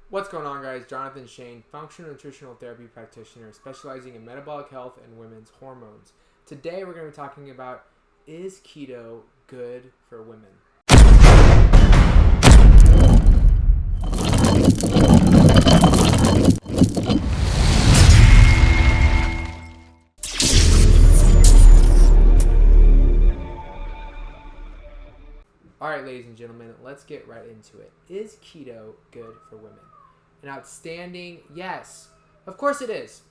What's going on, guys? Jonathan Shane, functional nutritional therapy practitioner specializing in metabolic health and women's hormones. Today we're going to be talking about, is keto good for women? Alright, ladies and gentlemen, let's get right into it. Is keto good for women? An outstanding yes. Of course it is.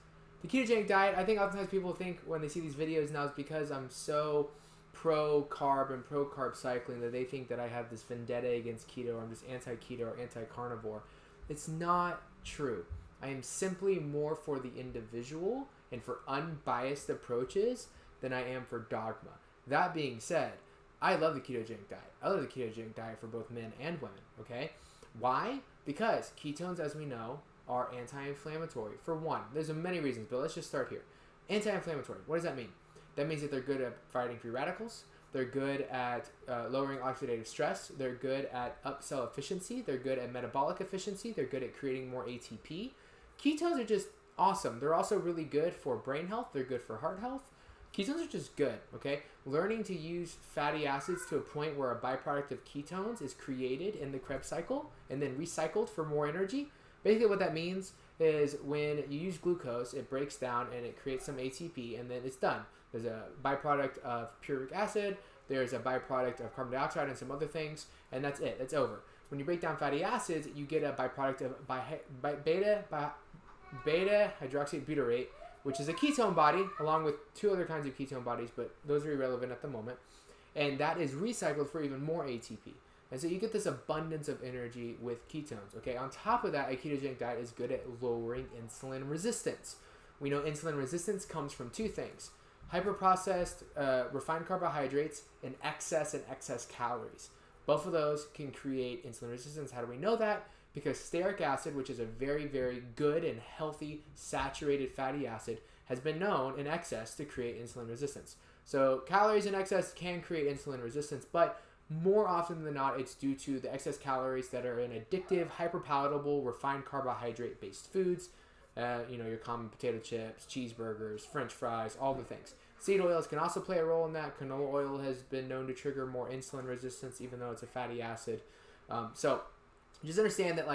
The ketogenic diet, I think oftentimes people think when they see these videos now, it's because I'm so pro-carb and pro-carb cycling that they think that I have this vendetta against keto, or I'm just anti-keto or anti-carnivore. It's not true. I am simply more for the individual and for unbiased approaches than I am for dogma. That being said, I love the ketogenic diet. I love the ketogenic diet for both men and women, okay? Why? Because ketones, as we know, are anti-inflammatory. For one, there's many reasons, but let's just start here. Anti-inflammatory, what does that mean? That means that they're good at fighting free radicals. They're good at lowering oxidative stress. They're good at upcell efficiency. They're good at metabolic efficiency. They're good at creating more ATP. Ketones are just awesome. They're also really good for brain health. They're good for heart health. Ketones are just good, okay? Learning to use fatty acids to a point where a byproduct of ketones is created in the Krebs cycle and then recycled for more energy. Basically what that means is when you use glucose, it breaks down and it creates some ATP and then it's done. There's a byproduct of puric acid, there's a byproduct of carbon dioxide and some other things, and that's it. It's over. When you break down fatty acids, you get a byproduct of beta hydroxybutyrate, which is a ketone body, along with two other kinds of ketone bodies, but those are irrelevant at the moment. And that is recycled for even more ATP. And so you get this abundance of energy with ketones, okay? On top of that, a ketogenic diet is good at lowering insulin resistance. We know insulin resistance comes from two things: hyperprocessed refined carbohydrates and excess calories. Both of those can create insulin resistance. How do we know that? Because stearic acid, which is a very, very good and healthy saturated fatty acid, has been known in excess to create insulin resistance. So calories in excess can create insulin resistance, but more often than not, it's due to the excess calories that are in addictive, hyperpalatable, refined carbohydrate-based foods. Your common potato chips, cheeseburgers, French fries, all the things. Seed oils can also play a role in that. Canola oil has been known to trigger more insulin resistance, even though it's a fatty acid. So just understand that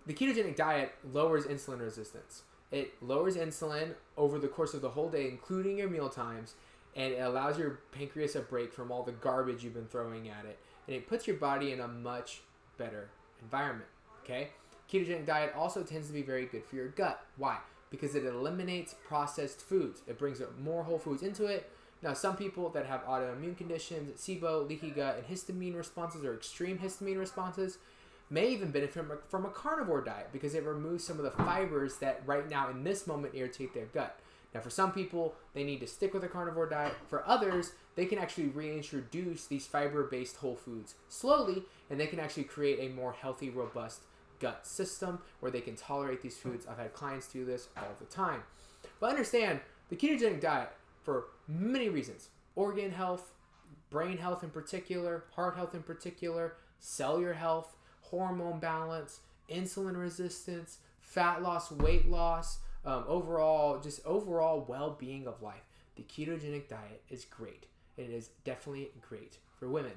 the ketogenic diet lowers insulin resistance. It lowers insulin over the course of the whole day, including your meal times, and it allows your pancreas a break from all the garbage you've been throwing at it, and it puts your body in a much better environment, okay? Ketogenic diet also tends to be very good for your gut. Why? Because it eliminates processed foods. It brings more whole foods into it. Now, some people that have autoimmune conditions, SIBO, leaky gut, and histamine responses or extreme histamine responses may even benefit from a carnivore diet because it removes some of the fibers that right now in this moment irritate their gut. Now, for some people, they need to stick with a carnivore diet. For others, they can actually reintroduce these fiber-based whole foods slowly, and they can actually create a more healthy, robust gut system where they can tolerate these foods. I've had clients do this all the time. But understand, the ketogenic diet, for many reasons, organ health, brain health in particular, heart health in particular, cellular health, hormone balance, insulin resistance, fat loss, weight loss, overall well-being of life. The ketogenic diet is great. It is definitely great for women.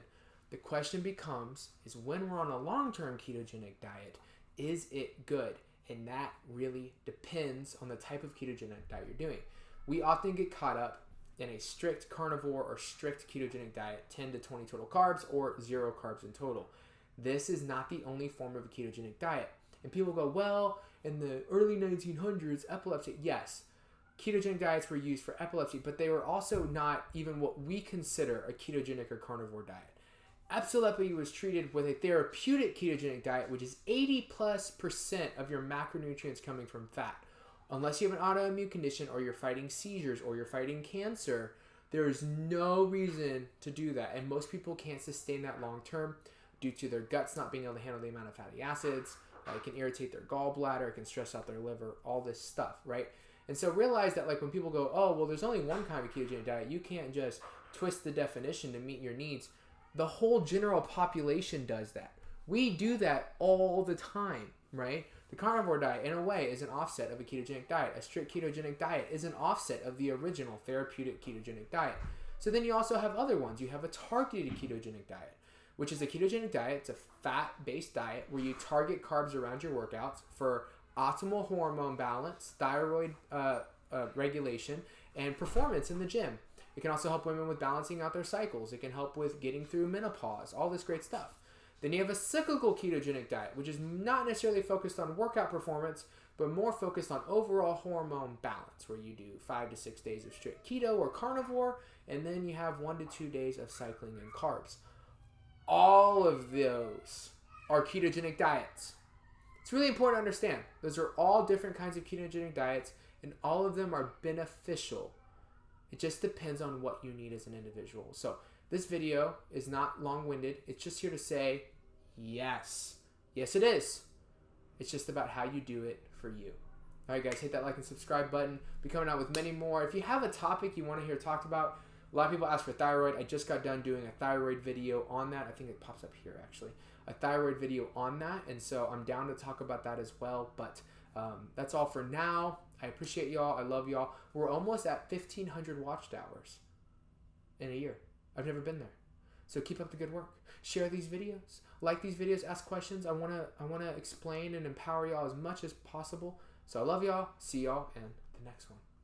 The question becomes, is when we're on a long-term ketogenic diet, is it good? And that really depends on the type of ketogenic diet you're doing. We often get caught up in a strict carnivore or strict ketogenic diet, 10 to 20 total carbs or 0 carbs in total. This is not the only form of a ketogenic diet. And people go, well, in the early 1900s, epilepsy, yes, ketogenic diets were used for epilepsy, but they were also not even what we consider a ketogenic or carnivore diet. Epilepsy was treated with a therapeutic ketogenic diet, which is 80+% of your macronutrients coming from fat. Unless you have an autoimmune condition or you're fighting seizures or you're fighting cancer, there is no reason to do that. And most people can't sustain that long term due to their guts not being able to handle the amount of fatty acids. It can irritate their gallbladder, it can stress out their liver, all this stuff, right? And so realize that when people go, oh, well, there's only one kind of ketogenic diet, you can't just twist the definition to meet your needs. The whole general population does that. We do that all the time. right? The carnivore diet, in a way, is an offset of a ketogenic diet. A strict ketogenic diet is an offset of the original therapeutic ketogenic diet. So then you also have other ones. You have a targeted ketogenic diet, which is a ketogenic diet. It's a fat-based diet where you target carbs around your workouts for optimal hormone balance, thyroid regulation, and performance in the gym. It can also help women with balancing out their cycles. It can help with getting through menopause, all this great stuff. Then you have a cyclical ketogenic diet, which is not necessarily focused on workout performance, but more focused on overall hormone balance, where you do 5 to 6 days of strict keto or carnivore, and then you have 1 to 2 days of cycling and carbs. All of those are ketogenic diets. It's really important to understand. Those are all different kinds of ketogenic diets, and all of them are beneficial. It just depends on what you need as an individual. So this video is not long-winded. It's just here to say, yes. Yes, it is. It's just about how you do it for you. All right, guys, hit that like and subscribe button. Be coming out with many more. If you have a topic you want to hear talked about, a lot of people ask for thyroid. I just got done doing a thyroid video on that. I think it pops up here, actually. A thyroid video on that, and so I'm down to talk about that as well. But that's all for now. I appreciate y'all. I love y'all. We're almost at 1,500 watched hours in a year. I've never been there. So keep up the good work. Share these videos. Like these videos. Ask questions. I wanna explain and empower y'all as much as possible. So I love y'all. See y'all in the next one.